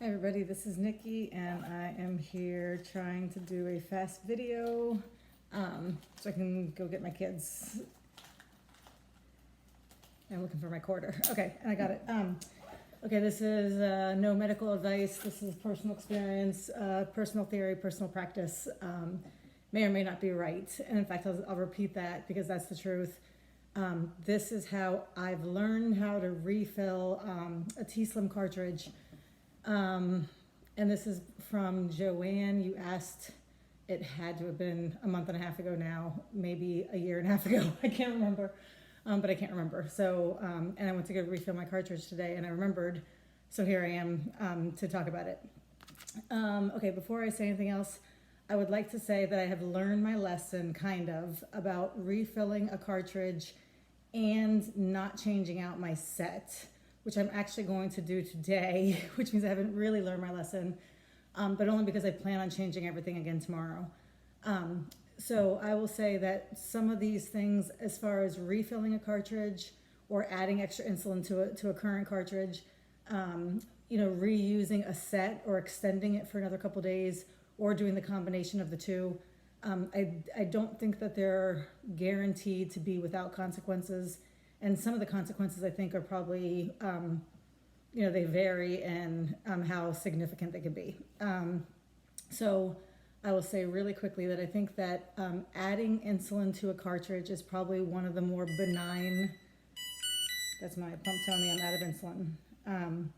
Hi everybody, this is Nikki and I am here trying to do a fast video so I can go get my kids. I'm looking for my quarter. Okay, and I got it. Okay, this is no medical advice. This is personal experience, personal theory, personal practice. May or may not be right. And in fact, I'll repeat that because that's the truth. This is how I've learned how to refill a T-Slim cartridge. And this is from Joanne. You asked, it had to have been a month and a half ago now, maybe a year and a half ago. I can't remember, but I can't remember. So, and I went to go refill my cartridge today and I remembered. So here I am to talk about it. Okay, before I say anything else, I would like to say that I have learned my lesson kind of about refilling a cartridge and not changing out my set, which I'm actually going to do today, which means I haven't really learned my lesson, but only because I plan on changing everything again tomorrow. So I will say that some of these things, as far as refilling a cartridge or adding extra insulin to a current cartridge, reusing a set or extending it for another couple days or doing the combination of the two, I don't think that they're guaranteed to be without consequences. And some of the consequences, I think, are probably, they vary in how significant they could be. So I will say really quickly that I think that adding insulin to a cartridge is probably one of the more benign. That's my pump telling me I'm out of insulin.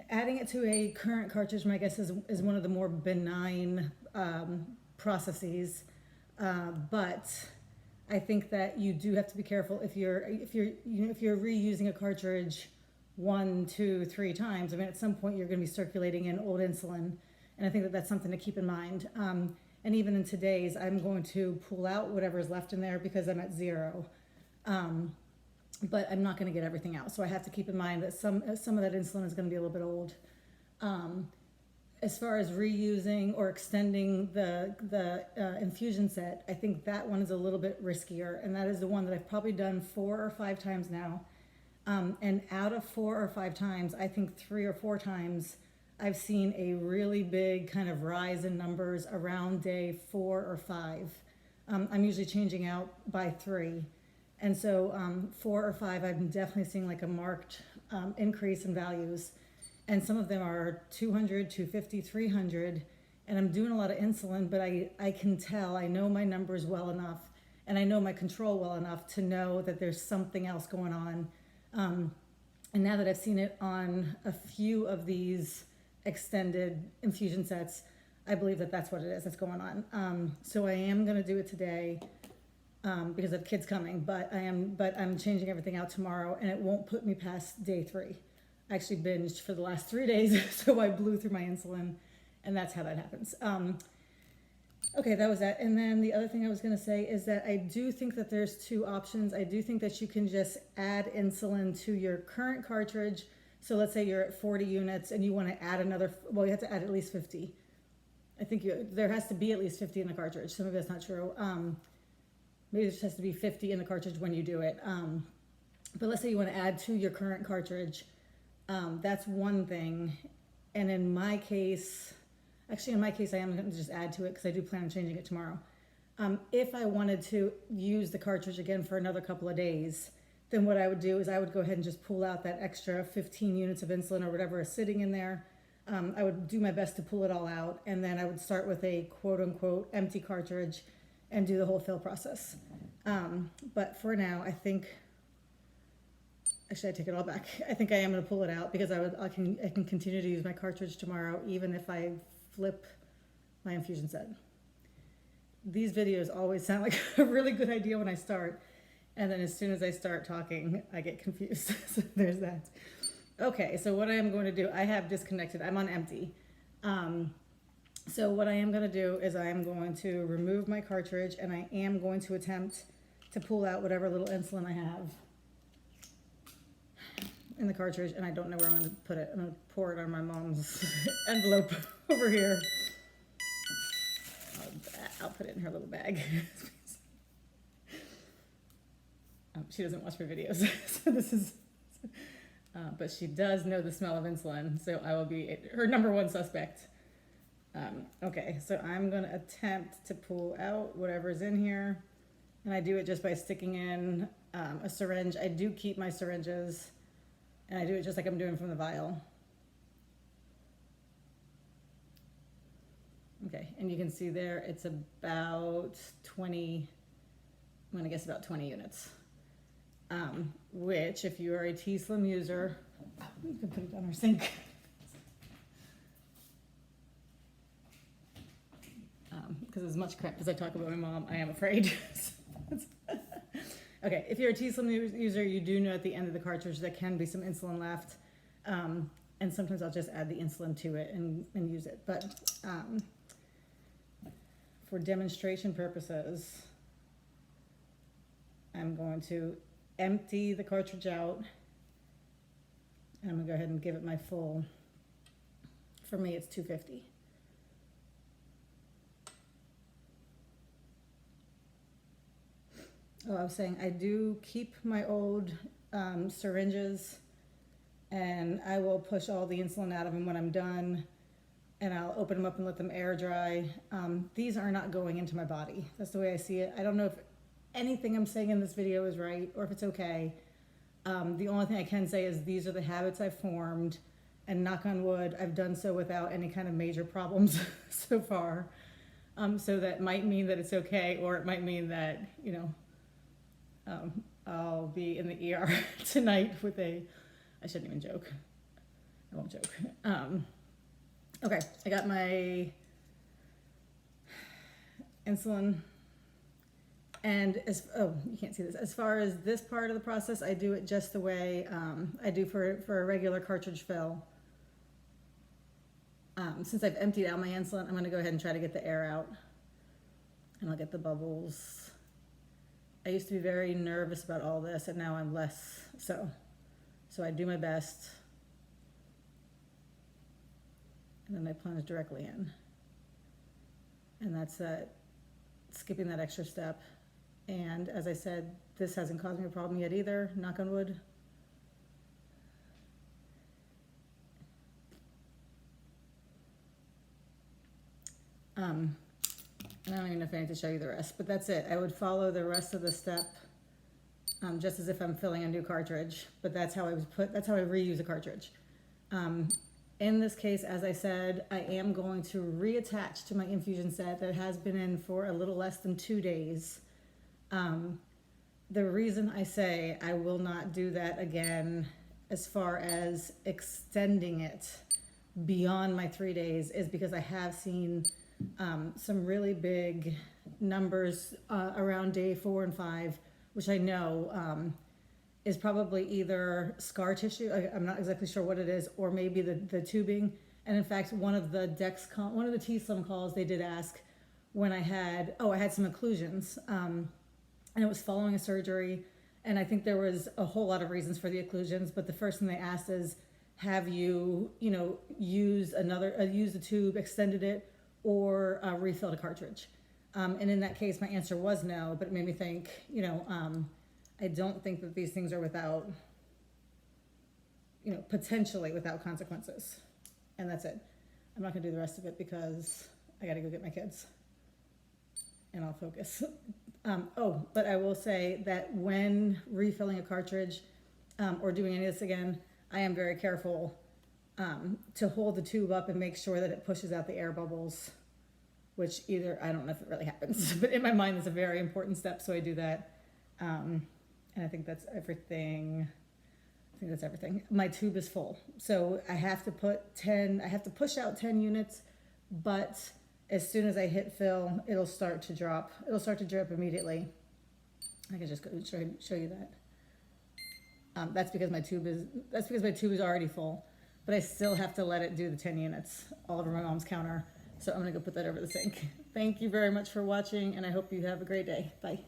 Adding it to a current cartridge, my guess is one of the more benign processes, but I think that you do have to be careful if you're reusing a cartridge 1, 2, 3 times. I mean, at some point you're going to be circulating in old insulin, and I think that that's something to keep in mind. And even in today's, I'm going to pull out whatever's left in there because I'm at 0, but I'm not going to get everything out. So I have to keep in mind that some of that insulin is going to be a little bit old. As far as reusing or extending the infusion set, I think that one is a little bit riskier, and that is the one that I've probably done 4 or 5 times now. And out of 4 or 5 times, I think 3 or 4 times, I've seen a really big kind of rise in numbers around day 4 or 5. I'm usually changing out by 3. And so 4 or 5, I'm definitely seeing like a marked increase in values. And some of them are 200, 250, 300, and I'm doing a lot of insulin, but I can tell, I know my numbers well enough, and I know my control well enough to know that there's something else going on. And now that I've seen it on a few of these extended infusion sets, I believe that that's what it is that's going on. So I am going to do it today because I have kids coming, but I'm changing everything out tomorrow, and it won't put me past day 3. I actually binged for the last 3 days, so I blew through my insulin, and that's how that happens. Okay, that was that. And then the other thing I was going to say is that I do think that there's 2 options. I do think that you can just add insulin to your current cartridge. So let's say you're at 40 units and you want to add another, well, you have to add at least 50. I think there has to be at least 50 in the cartridge. So maybe that's not true. Maybe there just has to be 50 in the cartridge when you do it. But let's say you want to add to your current cartridge. That's one thing. And in my case, I am going to just add to it because I do plan on changing it tomorrow. If I wanted to use the cartridge again for another couple of days, then what I would do is I would go ahead and just pull out that extra 15 units of insulin or whatever is sitting in there. I would do my best to pull it all out, and then I would start with a quote-unquote empty cartridge and do the whole fill process. But for now, I think... Actually, I take it all back. I think I am going to pull it out because I can continue to use my cartridge tomorrow, even if I flip my infusion set. These videos always sound like a really good idea when I start, and then as soon as I start talking, I get confused. So there's that. Okay, so what I am going to do, I have disconnected. I'm on empty. So what I am going to do is I am going to remove my cartridge, and I am going to attempt to pull out whatever little insulin I have in the cartridge, and I don't know where I'm going to put it. I'm going to pour it on my mom's envelope over here. I'll put it in her little bag. She doesn't watch my videos, so this is but she does know the smell of insulin, so I will be her number one suspect. Okay, so I'm going to attempt to pull out whatever's in here, and I do it just by sticking in a syringe. I do keep my syringes, and I do it just like I'm doing from the vial. Okay, and you can see there it's about 20, I'm going to guess about 20 units. Which, if you are a T-Slim user, you can put it on our sink. Because as much crap as I talk about my mom, I am afraid. Okay, if you're a T-Slim user, you do know at the end of the cartridge there can be some insulin left. And sometimes I'll just add the insulin to it and use it. But for demonstration purposes, I'm going to empty the cartridge out. And I'm going to go ahead and give it my full. For me, it's 250. Oh, I was saying I do keep my old syringes, and I will push all the insulin out of them when I'm done, and I'll open them up and let them air dry. These are not going into my body. That's the way I see it. I don't know if anything I'm saying in this video is right or if it's okay. The only thing I can say is these are the habits I've formed, and knock on wood, I've done so without any kind of major problems so far. So that might mean that it's okay, or it might mean that, you know, I'll be in the ER tonight with I shouldn't even joke. I won't joke. Okay, I got my insulin, and you can't see this. As far as this part of the process, I do it just the way I do for a regular cartridge fill. Since I've emptied out my insulin, I'm going to go ahead and try to get the air out, and I'll get the bubbles. I used to be very nervous about all this, and now I'm less so. So I do my best, and then I plunge directly in. And that's that, skipping that extra step. And as I said, this hasn't caused me a problem yet either, knock on wood. And I don't even know if I need to show you the rest, but that's it. I would follow the rest of the step just as if I'm filling a new cartridge, but that's how I reuse a cartridge. In this case, as I said, I am going to reattach to my infusion set that has been in for a little less than 2 days. The reason I say I will not do that again as far as extending it beyond my 3 days is because I have seen some really big numbers around day 4 and 5, which I know is probably either scar tissue. I'm not exactly sure what it is, or maybe the tubing. And in fact, one of the T-Slim calls, they did ask when I had some occlusions, and it was following a surgery. And I think there was a whole lot of reasons for the occlusions, but the first thing they asked is, have you used the tube, extended it, or refilled a cartridge? And in that case, my answer was no, but it made me think, I don't think that these things are without, potentially without consequences. And that's it. I'm not gonna do the rest of it because I gotta go get my kids and I'll focus. But I will say that when refilling a cartridge or doing any of this again, I am very careful to hold the tube up and make sure that it pushes out the air bubbles, which I don't know if it really happens, but in my mind it's a very important step, so I do that. And I think that's everything. My tube is full, so I have to push out 10 units, but as soon as I hit fill, it'll start to drop. It'll start to drip immediately. I can just go show you that. That's because my tube is already full, but I still have to let it do the 10 units all over my mom's counter. So I'm gonna go put that over the sink. Thank you very much for watching, and I hope you have a great day. Bye.